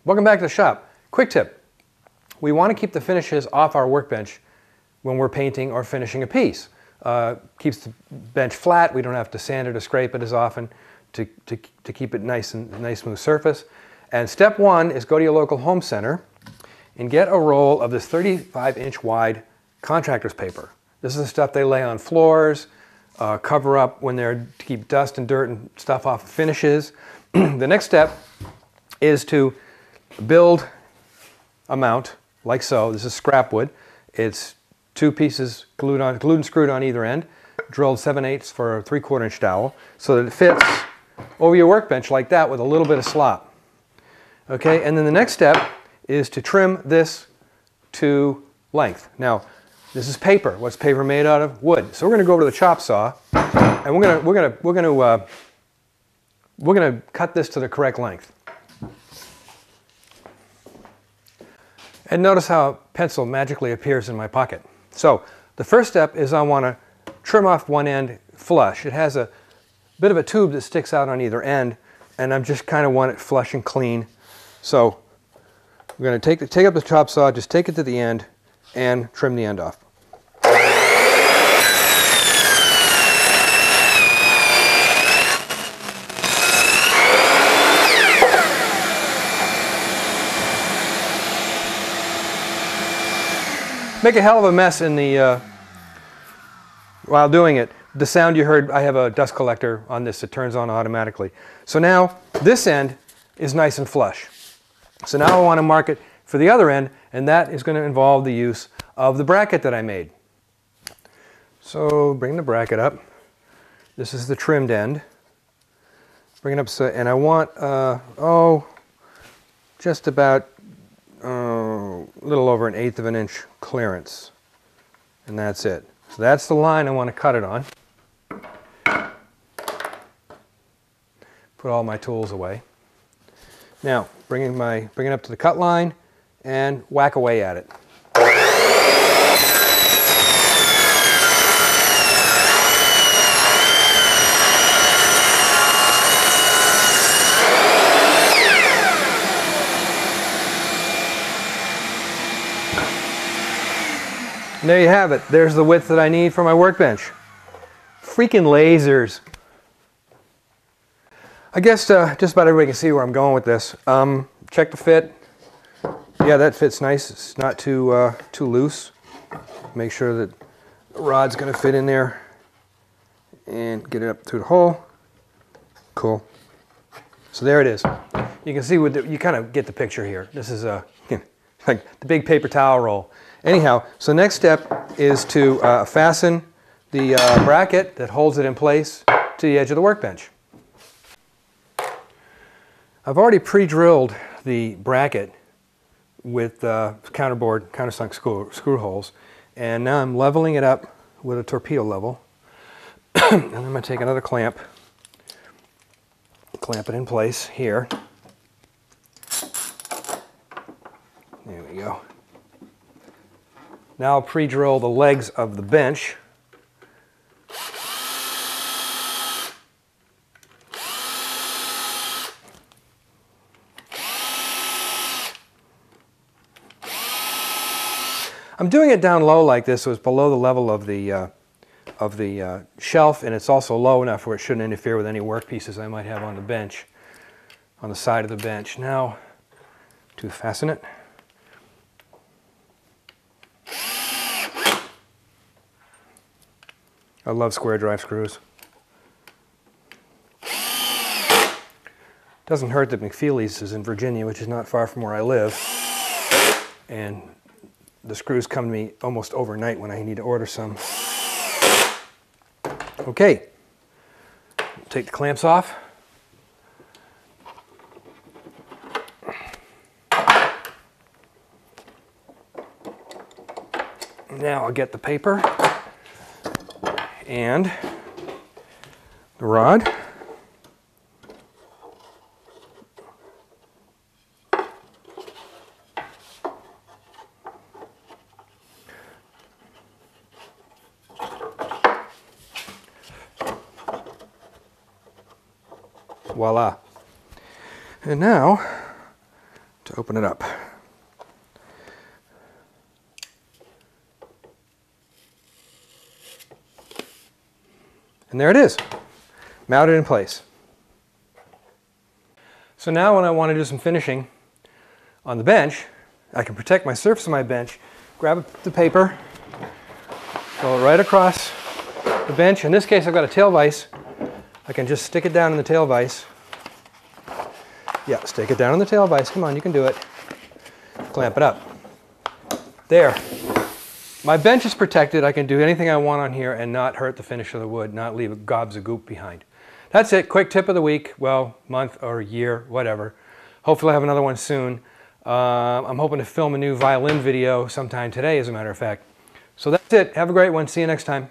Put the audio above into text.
Welcome back to the shop. Quick tip. We want to keep the finishes off our workbench when we're painting or finishing a piece. Keeps the bench flat. We don't have to sand it or scrape it as often to keep it nice smooth surface. And step one is go to your local home center and get a roll of this 35-inch wide contractor's paper. This is the stuff they lay on floors, cover up when they're to keep dust and dirt and stuff off of finishes. The next step is to build a mount like so. This is scrap wood. It's 2 pieces glued and screwed on either end, drilled 7/8 for a 3/4 inch dowel so that it fits over your workbench like that with a little bit of slop. Okay, and then the next step is to trim this to length. Now, this is paper. What's paper made out of? Wood. So we're going to go over to the chop saw, and we're going to cut this to the correct length. And notice how a pencil magically appears in my pocket. So the first step is I want to trim off one end flush. It has a bit of a tube that sticks out on either end, and I just kind of want it flush and clean. So we're going to take up the chop saw, just take it to the end, and trim the end off. Make a hell of a mess in the while doing it. The sound you heard, I have a dust collector on this. It turns on automatically. So now this end is nice and flush. So now I want to mark it for the other end, and that is going to involve the use of the bracket that I made. So bring the bracket up. This is the trimmed end. Bring it up, so, and I want, just about a little over 1/8 of an inch clearance. And that's it. So that's the line I want to cut it on. Put all my tools away. Now, bring it up to the cut line and whack away at it. And there you have it. There's the width that I need for my workbench. Freaking lasers. I guess just about everybody can see where I'm going with this. Check the fit. Yeah, that fits nice. It's not too loose. Make sure that the rod's going to fit in there and get it up through the hole. Cool. So there it is. You can see you kind of get the picture here. This is like the big paper towel roll. Anyhow, so next step is to fasten the bracket that holds it in place to the edge of the workbench. I've already pre-drilled the bracket with countersunk screw holes, and now I'm leveling it up with a torpedo level. And I'm going to take another clamp it in place here. There we go. Now I'll pre-drill the legs of the bench. I'm doing it down low like this so it's below the level of the shelf, and it's also low enough where it shouldn't interfere with any work pieces I might have on the bench, on the side of the bench. Now to fasten it. I love square drive screws. Doesn't hurt that McFeely's is in Virginia, which is not far from where I live. And the screws come to me almost overnight when I need to order some. Okay, take the clamps off. Now I'll get the paper and the rod. Voila. And now, to open it up. And there it is, mounted in place. So now when I want to do some finishing on the bench, I can protect my surface of my bench, grab the paper, go right across the bench. In this case, I've got a tail vise. I can just stick it down in the tail vise. Yeah, stick it down in the tail vise. Come on, you can do it. Clamp it up. There. My bench is protected. I can do anything I want on here and not hurt the finish of the wood, not leave gobs of goop behind. That's it. Quick tip of the week. Well, month or year, whatever. Hopefully I'll have another one soon. I'm hoping to film a new violin video sometime today, as a matter of fact. So that's it. Have a great one. See you next time.